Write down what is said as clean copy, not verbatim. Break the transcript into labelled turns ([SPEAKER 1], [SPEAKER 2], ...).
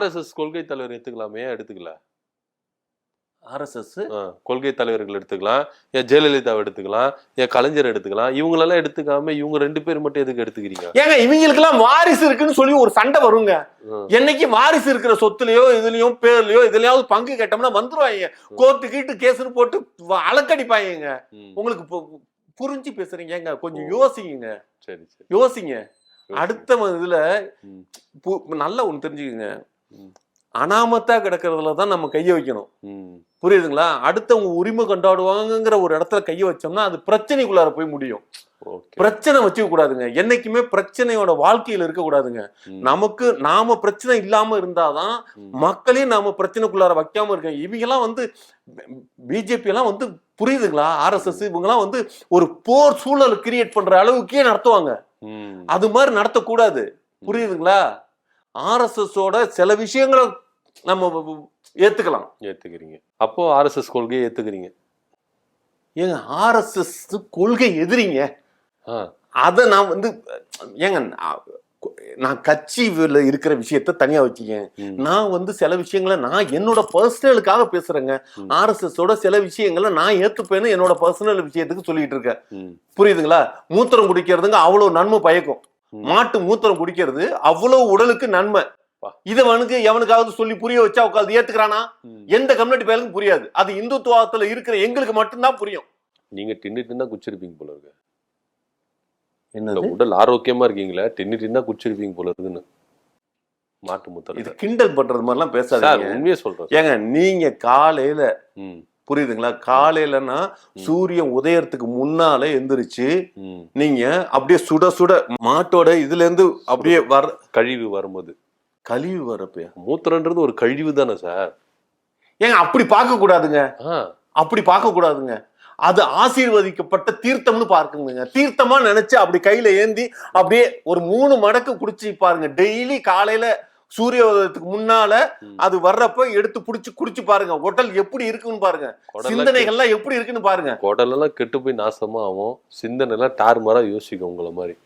[SPEAKER 1] RSS கொள்கை தலைவர் எடுத்துக்கலாமே, எடுத்துக்கல?
[SPEAKER 2] ஆர்எஸ்எஸ்
[SPEAKER 1] கொள்கை தலைவர்கள் எடுத்துக்கலாம், என் ஜெயலலிதாவை எடுத்துக்கலாம், என் கலைஞர் எடுத்துக்கலாம். இவங்களெல்லாம் எடுத்துக்காம இவங்க 2 பேர் மட்டும் எதுக்கு எடுத்துக்கிறீங்க?
[SPEAKER 2] ஏங்க இவங்களுக்கு எல்லாம் வாரிசு இருக்குன்னு சொல்லி ஒரு சண்டை வருங்க. என்னைக்கு வாரிசு இருக்கிற சொத்துலயோ இதுலயும் பேர்லயோ இதுலயாவது பங்கு கேட்டோம்னா வந்துருவாங்க. கோர்ட்டு கீட்டு கேஸ்னு போட்டு அலக்கடிப்பாங்க. உங்களுக்கு புரிஞ்சு பேசுறீங்க, கொஞ்சம் யோசிங்க.
[SPEAKER 1] சரி சரி,
[SPEAKER 2] யோசிங்க. அடுத்த இதுல நல்லா ஒண்ணு தெரிஞ்சுக்கங்க, அனாமத்தா கிடக்கிறதுலதான் நம்ம கைய வைக்கணும். புரியுதுங்களா? அடுத்தவங்க உரிமை கொண்டாடுவாங்கிற ஒரு இடத்துல கைய வச்சோம்னா அது பிரச்சனைக்குள்ளார போய் முடியும். பிரச்சனை வச்சுக்க கூடாதுங்க. என்னைக்குமே பிரச்சனையோட வாழ்க்கையில இருக்க கூடாதுங்க. நமக்கு நாம பிரச்சனை இல்லாம இருந்தாதான் மக்களையும் நாம பிரச்சனைக்குள்ளார வைக்காம இருக்க. இவங்க எல்லாம் பிஜேபி எல்லாம் புரியுதுங்களா? ஆர்எஸ்எஸ் இவங்க எல்லாம் ஒரு போர் சூழல் கிரியேட் பண்ற அளவுக்கே நடத்துவாங்க. அது மாதிரி நடத்தக்கூடாது. புரியுதுங்களா? ஆர்எஸ்எஸ் சில விஷயங்களை நம்ம ஏத்துக்கிறீங்க.
[SPEAKER 1] அப்போ ஆர்எஸ்எஸ் கொள்கையை ஏத்துக்கிறீங்க.
[SPEAKER 2] ஏங்க ஆர்எஸ்எஸ் கொள்கை எதிரிங்க. அத நான் ஏங்க நான் கட்சியில இருக்கிற விஷயத்த தனியா வச்சுக்கேன். நான் சில விஷயங்களை நான் என்னோட பர்சனலுக்காக பேசுறேங்க. ஆர்எஸ்எஸ் சில விஷயங்களை நான் ஏத்துப்பேன்னு என்னோட பர்சனல் விஷயத்துக்கு சொல்லிட்டு இருக்கேன். புரியுதுங்களா? மூத்திரம் குடிக்கிறதுங்க அவ்வளவு நன்மை பயக்கும். மாட்டு மூத்திரம் குடிக்கிறது அவ்வளவு உடலுக்கு நன்மை. இதை எவனுக்காவது சொல்லி புரிய வச்சா உட்காந்து ஏத்துக்கிறானா? எந்த கம்யூனிட்டி பேருக்கு புரியாது. அது இந்துத்துவத்துல இருக்கிற எங்களுக்கு மட்டும்தான் புரியும்.
[SPEAKER 1] நீங்க டின்னு குச்சிருப்பீங்க போல இருக்கு. என்ன உடல் ஆரோக்கியமா இருக்கீங்களா? டின்னு குச்சிருப்பீங்க போல இருக்குன்னு. மாட்டு மூத்திரம்
[SPEAKER 2] இது கிண்டல் பண்றது மாதிரி எல்லாம் பேசாதீங்க.
[SPEAKER 1] உண்மையே சொல்றேன்.
[SPEAKER 2] ஏங்க நீங்க காலையில புரியுதுங்களா? காலையிலன்னா சூரியன் உதயத்துக்கு முன்னால எந்திரிச்சு நீங்க அப்படியே சுட சுட மாட்டோட இதுல இருந்து அப்படியே
[SPEAKER 1] கழிவு வரும்போது
[SPEAKER 2] கழிவு வரப்ப
[SPEAKER 1] மூத்திரன்றது ஒரு கழிவு தானே சார்?
[SPEAKER 2] ஏங்க அப்படி பார்க்க கூடாதுங்க. அப்படி பார்க்க கூடாதுங்க. அது ஆசீர்வதிக்கப்பட்ட தீர்த்தம்னு பார்க்குங்க. தீர்த்தமா நினைச்சு அப்படி கையில ஏந்தி அப்படியே ஒரு 3 மடக்கு குடிச்சு பாருங்க. டெய்லி காலையில சூரிய உதயத்துக்கு முன்னால அது வர்றப்ப எடுத்து குடிச்சு பாருங்க. உடல் எப்படி இருக்குன்னு பாருங்க. சிந்தனைகள்லாம் எப்படி இருக்குன்னு பாருங்க.
[SPEAKER 1] உடல் எல்லாம் கெட்டு போய் நாசமா ஆகும். சிந்தனை எல்லாம் டார்மாரா யோசிக்கும் உங்களை மாதிரி.